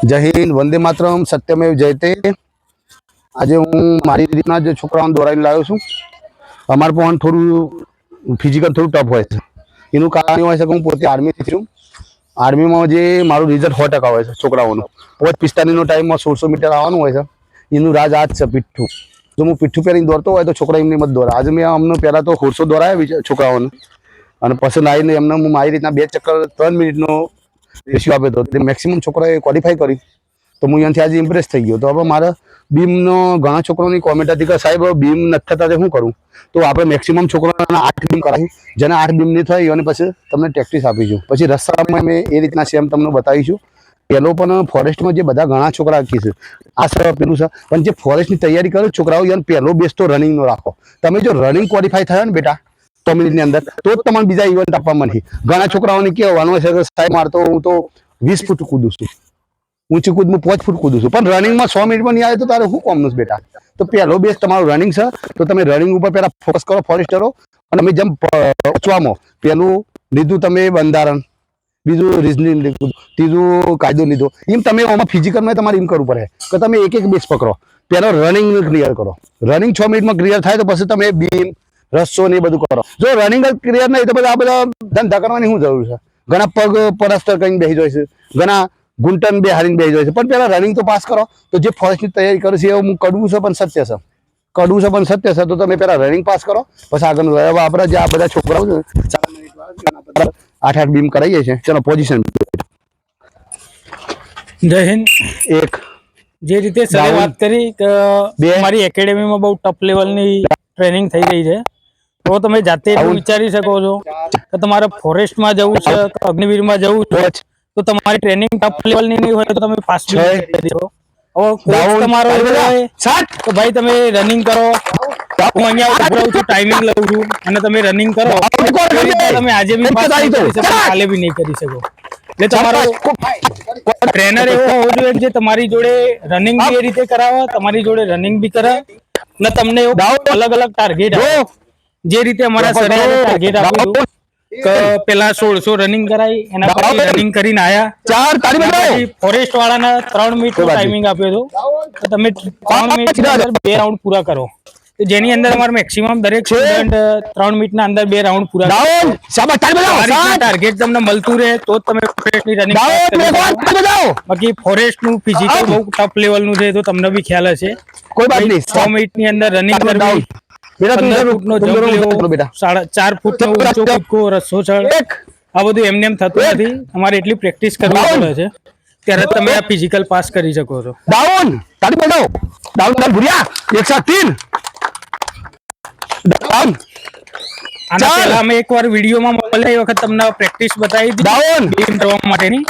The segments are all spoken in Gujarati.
જય હિન્દ, વંદે માતરમ, સત્યમેવ જયતે। આજે હું મારી રીતના જે છોકરાઓને દોરાઈને લાવ્યો છું। અમારે પણ થોડું ફિઝિકલ થોડું ટફ હોય છે। એનું કારણ એવું હોય છે કે હું પોતે આર્મીથી છું। આર્મીમાં જે મારું રિઝલ્ટ 100% હોય છે છોકરાઓનું। 45નો ટાઈમમાં 1600 મીટર આવવાનું હોય છે। એનું રાજ આ જ છે પીઠું। જો હું પીઠું પહેરીને દોડતો હોય તો છોકરા એમની મત દોરા। આજે મેં અમને પહેલાં તો ઘોડસો દોરાયા છોકરાઓને, અને પસંદ આવીને એમને હું મારી રીતના 2 ચક્કર 3 મિનિટનો રેશિયો આપ્યો હતો। તે મેક્સિમમ છોકરાએ ક્વોલિફાય કરી, તો હું અહીંયાથી આજે ઇમ્પ્રેસ થઈ ગયો। તો હવે મારા બીમનો ઘણા છોકરાઓની કોમેન્ટ હતી કે સાહેબ બીમ નથી થતા તે શું કરું? તો આપણે મેક્સિમમ છોકરાઓને 8 બીમ કરાવી, જેને 8 બીમની થઈ અને પછી તમને પ્રેક્ટિસ આપીશું। પછી રસ્તામાં મેં એ રીતના સેમ તમને બતાવીશું। પેલો પણ ફોરેસ્ટમાં જે બધા ઘણા છોકરા રાખી છે આ સર પેલું છે, પણ જે ફોરેસ્ટની તૈયારી કરો છોકરાઓ એને પહેલો બેસ તો રનિંગનો રાખો। તમે જો રનિંગ ક્વોલિફાય થયા ને બેટા 100 મિનિટની અંદર, તો જ તમને બીજા ઇવેન્ટ આપવામાં નથી। ઘણા છોકરાઓને કહેવાનું છે કે સાહેબ મારતો હું તો 20 ફૂટ કૂદું છું, ઊંચી કૂદ હું 5 ફૂટ કૂદું છું, પણ રનિંગમાં 100 મિનિટમાં નહીં આવે તો તારે શું કોમનું છે બેટા? તો પહેલો બેસ તમારું રનિંગ છે, તો તમે રનિંગ ઉપર પહેલા ફોકસ કરો ફોરેસ્ટરો। અને અમે જેમ પહોંચવામાં પહેલું લીધું તમે બંધારણ, બીજું રિઝનિંગ લીધું, ત્રીજું કાયદો લીધો। એમ તમે આમાં ફિઝિકલમાં તમારે એમ કરવું પડે કે તમે એક એક બેસ પકડો। પહેલો રનિંગ ક્લિયર કરો, રનિંગ 6 મિનિટમાં ક્લિયર થાય તો પછી તમે બીમ રસ્સો ને એ બધું કરો। જો રનિંગ જ ક્લિયર નહીં તો પછી આ બધા ધંધા કરવાની શું જરૂર છે? ઘણા પગ પરસ્તર કરીને બેસી જાય છે, ઘણા ઘૂંટણ બે હારીને બેસી જાય છે, પણ પહેલા રનિંગ તો પાસ કરો। તો જે ફોરેસ્ટની તૈયારી કરે છે એવું કડવું છે પણ સત્ય છે, કડવું છે પણ સત્ય છે। તો તમે પહેલા રનિંગ પાસ કરો, પછી આગળ આપણે જે આ બધા છોકરાઓ છે 4 મિનિટ 8 બીમ કરાવીએ છીએ। ચલો પોઝિશન। જય હિન્દ। એક જે રીતે સરે વાત કરી કે મારી એકેડેમીમાં બહુ ટફ લેવલની ટ્રેનિંગ થઈ રહી છે, તો તમે જાતે એટલું વિચારી શકો છો કે તમારે ફોરેસ્ટમાં જવું છે કે અગ્નિવીરમાં જવું છે, તો તમારી ટ્રેનિંગ ટફ લેવલની નહીં હોય તો તમે પાસ બી કરી શકો। હવે કોચ તમારો એવો હોય તો ભાઈ તમે રનિંગ કરો, હું અહીંયા ઉભો રહું છું, ટાઈમિંગ લઉં છું અને તમે રનિંગ કરો, એ રીતે તમે આજે બી પાસ નહીં કરી શકો, કાલે બી નહીં કરી શકો। એટલે તમારો ટ્રેનર એવો હોવો જોઈએ જે તમારી જોડે રનિંગ બી એ રીતે કરાવે, તમારી જોડે રનિંગ બી કરે અને તમને અલગ અલગ ટાર્ગેટ આપે। જે રીતે અમારા સરે ટાર્ગેટ આપ્યું હતું કે પેલા 1600 રનિંગ કરાવી, એના પછી રનિંગ કરીને આયા, ફોરેસ્ટ વાળાને 3 મિનિટનો ટાઈમિંગ આપ્યો હતો તો તમે 3 મિનિટની અંદર 2 રાઉન્ડ પૂરા કરો। તો જેની અંદર અમારે મેક્સિમમ દરેક સ્ટુડન્ટ 3 મિનિટના અંદર 2 રાઉન્ડ પૂરા કરો। ટાર્ગેટ તમને મળતું રહે તો જ તમે ફોરેસ્ટની રનિંગ કરી શકો। બાકી ફોરેસ્ટનું ફિઝિકલ બહુ ટફ લેવલનું છે, તો તમને બી ખ્યાલ હશે। 6 મિનિટની અંદર રનિંગ કરવી, 15 ફૂટનો જમ્પ લેવો, 4.5 ફૂટનો ઊંચો કૂદકો, રસ્સો ચડ, આ બધું એમને એમ થતું નથી। તમારે એટલી પ્રેક્ટિસ કરવી પડે છે, ત્યારે તમે આ ફિઝિકલ પાસ કરી શકો છો। ડાઉન તાળી બજાવો, ડાઉન ભૂરિયા 103 ડાઉન। આના પહેલા અમે એકવાર વિડીયોમાં મળે એ વખત તમને પ્રેક્ટિસ બતાવી હતી બીમ કરવા માટેની,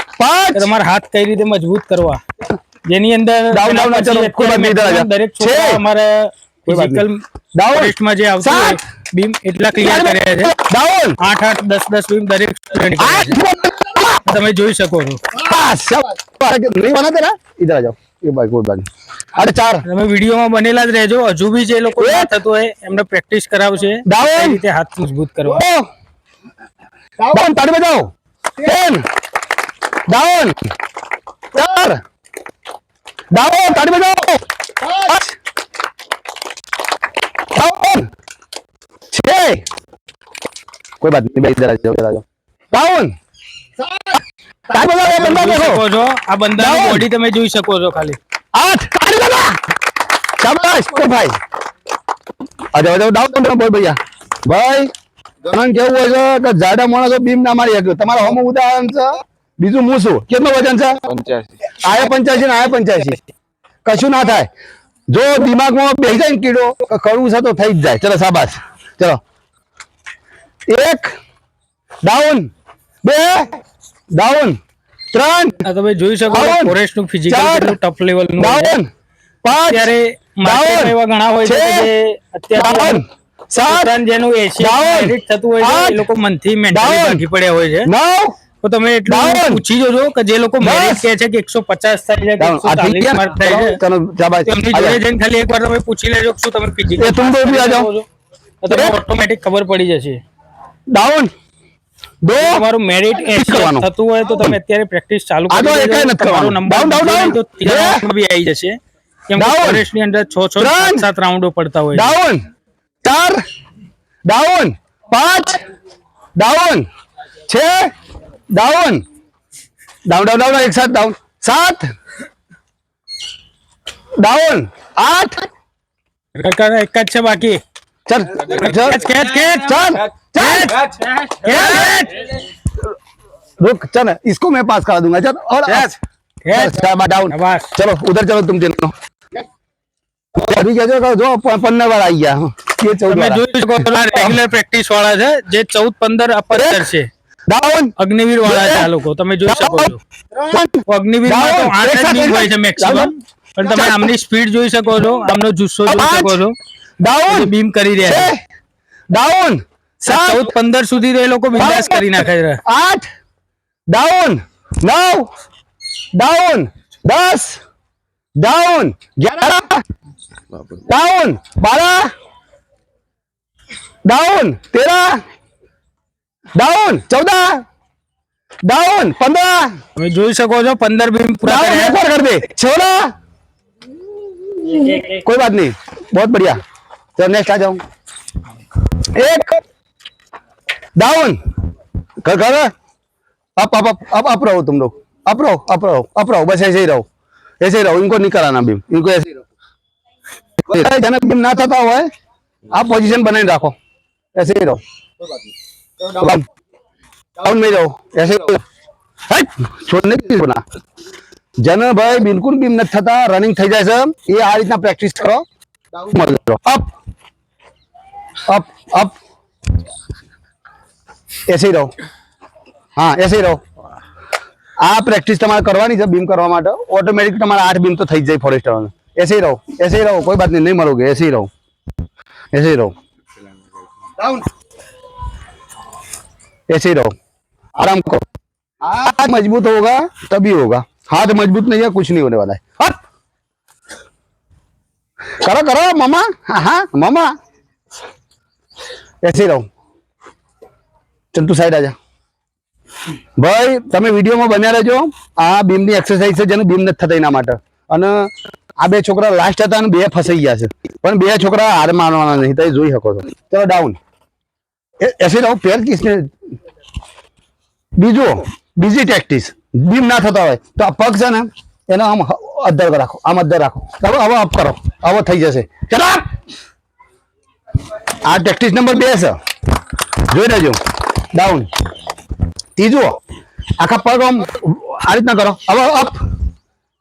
તમારા હાથ કઈ રીતે મજબૂત કરવા, જેની અંદર દરેક છોકરા અમારા ફિઝિકલ ફોરેસ્ટમાં જે આવતું હોય બીમ એટલા ક્લિયર કર્યા છે। 8-8, 10-10 બીમ દરેક સ્ટુડન્ટ કરે છે, તમે જોઈ શકો છો। તમે વિડીયોમાં બનેલા જ રહેજો। હજુ બી જે લોકો ના થતું હોય એમને પ્રેક્ટિસ કરાવશે કઈ રીતે હાથ મજબૂત કરવા। ડાઉન તાળી બજાવો, 10 ડાઉન, 4 ડાઉન તાળી બજાવો, 5 ડાઉન, 6 કોઈ બાત નહીં, ઇધર आ जाओ ડાઉન, 7 તાળી બજાવો। બંદા દેખો શકો છો, આ બંદાની બોડી તમે જોઈ શકો છો ખાલી। 8 તાળી બજાવો, શાબાશ કો ભાઈ। આ જાઓ જાઓ ડાઉન બોલ ભૈયા ભાઈ। ઘણા કેવું હોય છે કે જાડા માણસો બીમ ના મારી શકે। તમારા હોમ ઉદાહરણ છે, બીજું હું છું, કેટલું વજન છે? 85 આયા 85 ને આયા 85, કશું ના થાય। જો દિમાગમાં બેસી જાય ને કીડો કરવું છે તો થઈ જ જાય। ચલો શાબાશ, ચલો 1 ડાઉન, 2 ડાઉન, 3 આ તમે જોઈ શકો છો ફોરેસ્ટનું ફિઝિકલ કેટલું ટફ લેવલનું ડાઉન, 5 અત્યારે માર્કેટમાં એવા ઘણા હોય છે કે જે અત્યારે જેનું 80 મેરિટ થતું હોય છે, એ લોકો મનથી મેન્ટલી ભાગી પડ્યા હોય છે। તો તમે એટલું પૂછી જોજો કે જે લોકો મેરિટ કહે છે કે 150 થાય છે, 140 માર્ક થાય છે, એમની જોડે જઈને ખાલી એકવાર તમે પૂછી લેજો શું તમે ફિઝિકલ તમને ઓટોમેટિક ખબર પડી જશે। ડાઉન दो તમારું મેરિટ કરવાનું. થતું હોય તો તમે અત્યારે પ્રેક્ટિસ ચાલુ આ તો કરી એકાય દેજો. નથી તમારો કરવાનું. નંબર Down, down, બીજો નહીં down. તો ત્રીજા બે. રાઉન્ડમાં બી આવી જશે, કેમ કે Down. ફોરેસ્ટ ની અંદર 6 ત્રણ. 7 રાઉન્ડો પડતા હોય છે. Down 4 down 5 down 6 down down down down एक साथ डाउन 7 डाउन 8 એક જ છે બાકી. चल चल ખેંચ ખેંચ चल चल रुक चल इसको मैं पास करा दूंगा चल और डाउन शाबाश. चलो उधर चलो तुम तीनों अभी क्या जो 15 बार आई गया ये 14 તમે वाला જોઈ શકો છો રેગ્યુલર પ્રેક્ટિસ વાળા છે જે 14-15 અપર છે. डाउन અગ્નિવીર વાળા છે આ લોકો, તમે જોઈ શકો છો. અગ્નિવીરમાં તો 8 જ બીમ હોય છે મેક્સિમમ, પણ તમે આમની સ્પીડ જોઈ શકો છો, આમનો જુસ્સો જોઈ શકો છો. डाउन બીમ કરી રહ્યા છે. डाउन 14-15 સુધી તો એ લોકો બિંદાસ કરી નાખે છે. 8 down 9 down 10 down 11 down 12 down 13 down 14 down 15 તમે જોઈ શકો છો 15 બીમ પૂરા डाउन एक કર્યા. और कर दे 16 कोई बात नहीं बहुत बढ़िया चलो नेक्स्ट आ जाऊं एक डाउन कर कर अप रहो तुम लोग अप रहो बस ऐसे ही रहो इनको नहीं कराना बीम इनको ऐसे ही रहो जनक बीम ना थता हुआ है आप पोजीशन बनाए रखो ऐसे ही रहो डाउन में रहो ऐसे ही रहो हट छोड़ने की बना जन भाई बिल्कुल बीम नहीं थता रनिंग થઈ જાય છે ये आ રીતના પ્રેક્ટિસ કરો डाउन करो अप अप ऐसे ही रहो हाँ ऐसे ही रहो आ प्रेक्टिस તમારે કરવાની છે બીમ કરવા માટે ઓટોમેટિક તમારા 8 બીમ તો થઈ જાય ફોરેસ્ટ વાળાને ऐसे ही रहो कोई बात नहीं मरोगे ऐसे ही रहो डाउन ऐसे ही रहो आराम करो हाथ मजबूत होगा तभी होगा हाथ मजबूत नहीं है कुछ नहीं होने वाला है हट करो करो मामा हाँ मामा ऐसे ही रहो चल तू साइड आ जा भाई તમે વિડીયોમાં બન્યા રહેજો આ બીમની એક્સરસાઇઝ છે જેને બીમ નથી થતા એના માટે અને આ બે છોકરા લાસ્ટ હતા અને બે ફસાઈ ગયા છે પણ બે છોકરા હાર માનવાના નહીં તમે જોઈ શકો છો ચલો ડાઉન એસે રહો પેર કિસને બીજી પ્રેક્ટિસ બીમ ના થતા હોય તો આ પગ છે ને એને આમ અદ્ધર રાખો હવે અપ કરો હવે થઈ જશે ચલો આ પ્રેક્ટિસ નંબર 2 છે જોઈ લેજો ડાઉન ત્રીજું આખા પગ આમ આ રીતના કરો હવે અપ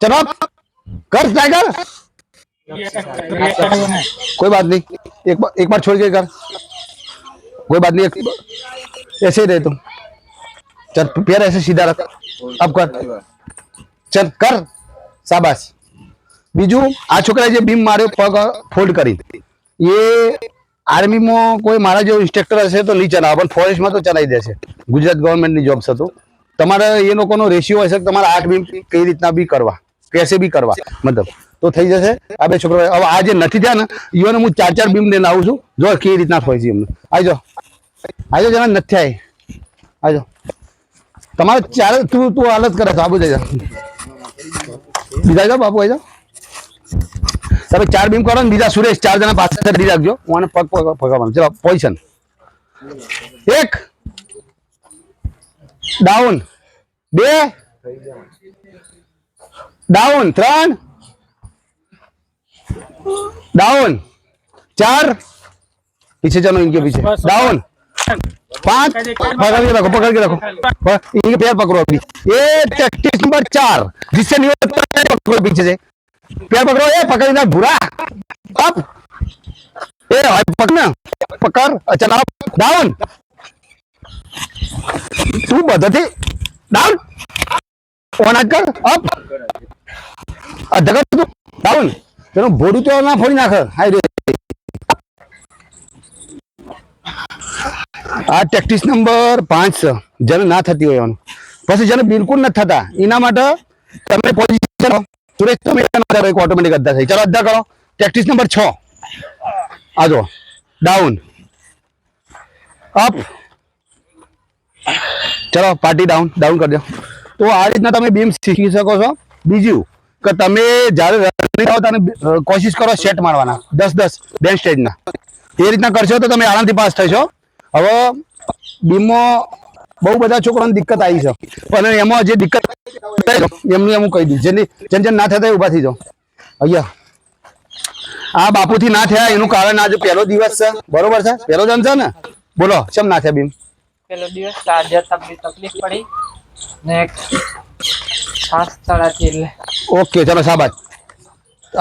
ચલો कर टाइगर कोई बात नहीं एक बार छोड़ के कर कोई बात नहीं ऐसे ही रहे तुम चल पैर ऐसे सीधा रख अब कर चल कर शाबाश बीजू आ छोकरा जे बीम मारे पग फोल्ड करी ये आर्मी में कोई मारा जो इंस्ट्रक्टर हशे तो नहीं चलावे पण फॉरेस्ट में तो चलाई देशे गुजरात गवर्नमेंट नी जॉब छे तो તમારે એ લોકોનો રેશિયો હશે કે તમારે 8 બીમ કઈ રીતના બી કરવા कैसे भी करवा मतलब तो થઈ જશે આ બે છોકરા હવે આ જે નથી થયા ને ઈઓને હું 4 બીમ લઈને આવું છું જો કેવી રીતના હોય છે એમને આજો જણા નથી આજો તમારે ચાર તું હાલત કરે બાબુ જઈ જા બીજા જાઓ બાપુ આવી જાઓ તમે 4 બીમ કરો ને બીજા સુરેશ 4 જણા પાછળ રેડી રાખજો હું આને પગ પકડવાનું ચલો પોઝિશન 1 डाउन 2 डाउन 3 डाउन 4 पीछे चलो इनके पीछे डाउन 5 पकड़ के रखो इनके पैर पकड़ो अभी ये प्रैक्टिस नंबर 4 जिससे नहीं होता पकड़ो पीछे से पैर पकड़ो ये पकड़ना बुरा अब ए पकड़ना पकड़ चला डाउन तू बदलते डाउन ઓન આજ કર અપ આ ધગત તું ડાઉન તેનો બોડી તો ના ફોડી નાખે હાઈ રે આ પ્રેક્ટિસ નંબર 5 છે જેને ના થતી હોય એનું પછી જેને બિલકુલ ન થતા એના માટે તમે પોઝિશન સુરેશ તમે ના કરો એક ઓટોમેટિક અડધા થઈ ચલો અડધા કરો પ્રેક્ટિસ નંબર 6 આજો ડાઉન અપ ચલો પાર્ટી ડાઉન ડાઉન કરી દો. તો આ રીતના તમે બીમ શીખી શકો છો. બીજું કે તમે જ્યારે રનિંગ આવો ત્યારે કોશિશ કરો સેટ મારવાના 10-10 બેન્ચ સ્ટેજના. એ રીતના કરશો તો તમે આરામથી પાસ થશો. હવે બીમમાં બહુ બધા છોકરાઓને દિક્કત આવી છે, પણ એમાં જે દિક્કત એમનું હું કહી દઉં, જેને ના થતા ઉભા થઈ જાઓ. અહીંયા આ બાપુથી ના થયા એનું કારણ આજે પહેલો દિવસ છે, બરોબર છે? પહેલો જણ છે ને, બોલો કેમ ના થયા બીમ? પેલો દિવસ ચાર્જર તકલીફ પડી ને ખાસ ચડાતી એટલે. ઓકે ચલો શાબાશ.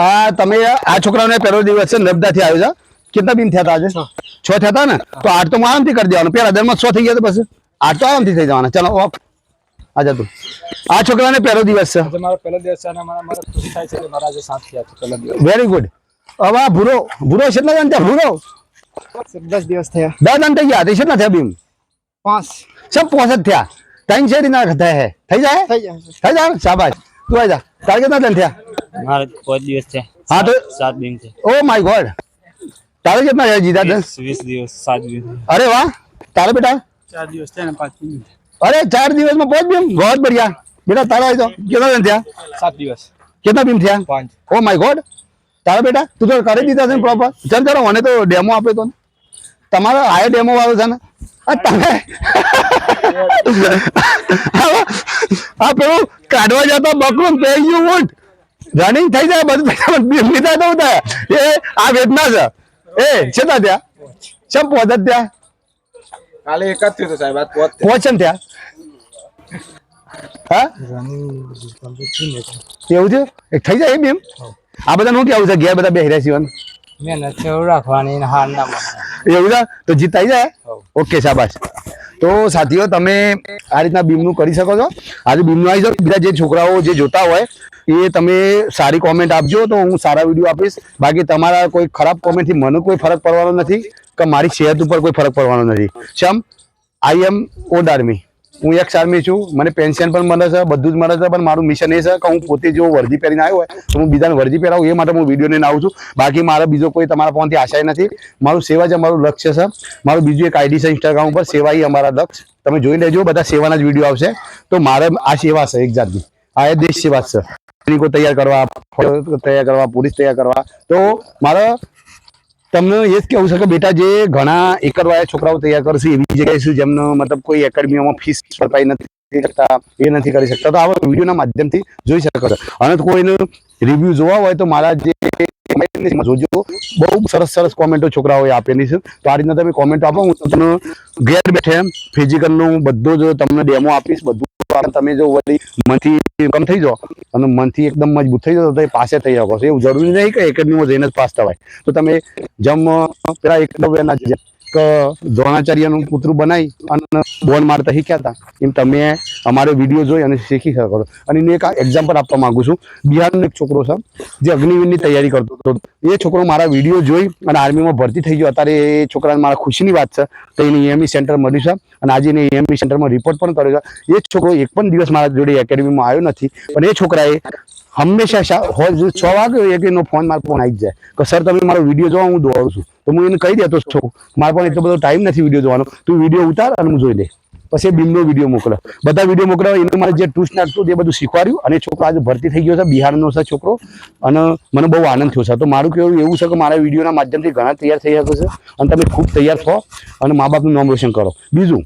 આ તમે આ છોકરાઓને પહેલો દિવસ છે, નબદાથી આવ્યો છે. કેટલા બીમ થયા હતા આજે? 6 થયા હતા ને? તો 8 તો આરામથી કરી દેવાનું. પેલા દરમાં 6 થઈ ગયા તો બસ 8 તો આરામથી થઈ જવાના. ચલો ઓફ આ જતું. આ છોકરાને પહેલો દિવસ છે. મારો પહેલો દિવસ છે અને મારા ખુશી થાય છે કે મારા આજે 7 થયા છે પહેલો દિવસ. Very good. હવે આ ભૂરો કેટલા જણ થયા? ભૂરો 10 દિવસ થયા. 10 જણ થઈ ગયા. કેટલા થયા બીમ? 5 સબ 5 જ થયા. 3 શેરી ના થયા હે. થઈ જાય? થઈ જાય. શાબાશ. તું આવી જા. તારે કેટલા જણ થયા? મારે 5 દિવસ છે. હા તો 7 दिन છે. Oh my God. તારે કેટલા થયા જીતા? 20 દિવસ 7 दिन. અરે વાહ. તારે બેટા 4 દિવસ છે અને 5 दिन. अरे 4 दिवस में 5 बीम. बहुत बढ़िया बेटा. तारा तो कितना दिन थया? 7 દિવસ. कितना बीम थया? 5. Oh my God. तारा बेटा તું તો કરી દીધા છે પ્રોપર. ચલ ચલો મને તો ડેમો આપ્યો તો તમારો આયો ડેમો વાળો છે ને આ તમે આ પેલું કાઢવા જતો બકરું પે ગયું ઊંટ રનિંગ થઈ જાય બધું બીમ લીધા તો થાય એ આ વેદના છે. એ છેતા ત્યાં ચમ પહોંચત ત્યાં કાલે એક જ થયું હતું સાહેબ, આ પોત પહોંચન ત્યાં. હા એવું છે? એક થઈ જાય બીમ. આ બધા નું કેવું છે? ઘેર બધા બેહી રહ્યા છીએ મહેનત એવું રાખવાની ને હાર ના માનવાની. એવું છે તો જીતાઈ જાય. ઓકે શાબાશ. તો સાથીઓ તમે આ રીતના બીમનું કરી શકો છો. આજે બીમનું આવી જાઓ. બીજા જે છોકરાઓ જે જોતા હોય એ તમે સારી કોમેન્ટ આપજો તો હું સારા વિડીયો આપીશ. બાકી તમારા કોઈ ખરાબ કોમેન્ટથી મને કોઈ ફરક પડવાનો નથી કે મારી સેહત ઉપર કોઈ ફરક પડવાનો નથી. શમ આઈ એમ ઓલ્ડ આર્મી. હું એક્સ આર્મી છું. મને પેન્શન પણ મળે છે, બધું જ મળે છે, પણ મારું મિશન એ છે કે હું પોતે જો વર્દી પહેરીને આવ્યો હોય તો હું બીજાને વર્દી પહેરાવું. એ માટે હું વિડીયો લઈને આવું છું. બાકી મારે બીજો કોઈ તમારા ફોનથી આશાય નથી. મારું સેવા જ અમારું લક્ષ્ય છે. મારું બીજું એક આઈડી છે ઇન્સ્ટાગ્રામ ઉપર, સેવા એ અમારા લક્ષ્ય. તમે જોઈ લેજો, બધા સેવાના જ વિડીયો આવશે. તો મારે આ સેવા છે એક જાતની. આ એ દેશ સેવા છે. સૈનિકો તૈયાર કરવા, પોલીસ તૈયાર કરવા. તો મારે તમને એ જ કેવું છે કે બેટા જે ઘણા એકરવાળા છોકરાઓ તૈયાર કરશે એવી જગ્યાએ શું જેમને મતલબ કોઈ એકેડમીઓમાં ફીસ ભરપાઈ નથી કરતા, એ નથી કરી શકતા, તો આવા વિડીયોના માધ્યમથી જોઈ શકો છો. અને કોઈને રિવ્યુ જોવા હોય તો મારા જે જોજો, બહુ સરસ કોમેન્ટો છોકરાઓએ આપેલી છે. તો આ રીતના તમે કોમેન્ટો આપો. હું તમને ઘેર બેઠે ફિઝિકલનું બધું જ તમને ડેમો આપીશ. બધું તમે જો વળી મનથી કમ થઈ જાઓ અને મનથી એકદમ મજબૂત થઈ જાઓ તો એ પાસે થઈ શકો છો. એવું જરૂરી નહીં કે એકેડમીમાં જઈને જ પાસ થવાય. તો તમે જેમ પેલા એકલવ્યના દ્રોણાચાર્યનું પુતળું બનાવી અને બોન મારતા શીખ્યા હતા એમ તમે અમારો વિડીયો જોઈ અને શીખી શકો છો. અને એનું એક એક્ઝામ્પલ આપવા માંગુ છું. બિહારનો એક છોકરો છે જે અગ્નિવીરની તૈયારી કરતો હતો. એ છોકરો મારા વિડીયો જોઈ અને આર્મીમાં ભરતી થઈ ગયો. અત્યારે એ છોકરાને મારા ખુશીની વાત છે તો એને એએમઈ સેન્ટર મળ્યું છે અને આજે એને એએમઈ સેન્ટરમાં રિપોર્ટ પણ કર્યો છે. એ છોકરો એક પણ દિવસ મારા જોડે એકેડમીમાં આવ્યો નથી, પણ એ છોકરાએ હંમેશા 6 વાગે એનો ફોન મારો ફોન આવી જાય કે સર તમે મારો વિડીયો જોવા, હું દોડું છું. તો હું એને કહી દેતો છું મારે પણ એટલો બધો ટાઈમ નથી વિડીયો જોવાનો, તું વિડીયો ઉતાર અને હું જોઈ લે. પછી બીમનો વિડીયો મોકલો, બધા વિડીયો મોકલ્યો. એને મારે જે ટૂલ્સ નાખતું એ બધું શીખવાડ્યું અને છોકરો આજે ભરતી થઈ ગયો છે. બિહારનો છે છોકરો અને મને બહુ આનંદ થયો છે. તો મારું કહેવું એવું છે કે મારા વિડીયોના માધ્યમથી ઘણા તૈયાર થઈ શકે છે અને તમે ખૂબ તૈયાર થો અને મા બાપનું નામ રોશન કરો. બીજું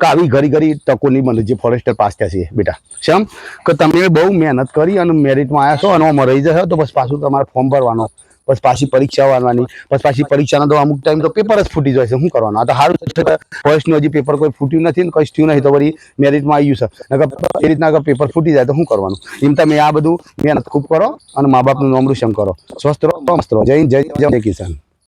કે આવી ઘડી તકો નહીં બને જે ફોરેસ્ટર પાસ થયા છે બેટા. શેમ કે તમે બહુ મહેનત કરી અને મેરિટમાં આવ્યા છો અને આમાં રહી જશો તો બસ પાછું તમારે ફોર્મ ભરવાનો, બસ પાછી પરીક્ષા આવવાની, બસ પાછી પરીક્ષાનો તો અમુક ટાઈમ તો પેપર જ ફૂટી જાય છે. શું કરવાનું? આ તો સારું ફોરેસ્ટનું હજી પેપર કોઈ ફૂટ્યું નથી ને કઈ થયું નહીં તો વળી મેરિટમાં આવ્યું છે. એ રીતના પેપર ફૂટી જાય તો શું કરવાનું? એમ તમે આ બધું મહેનત ખૂબ કરો અને મા બાપનું નામ રોશન કરો. સ્વસ્થ રહો, મસ્ત રહો. જય કિસાન.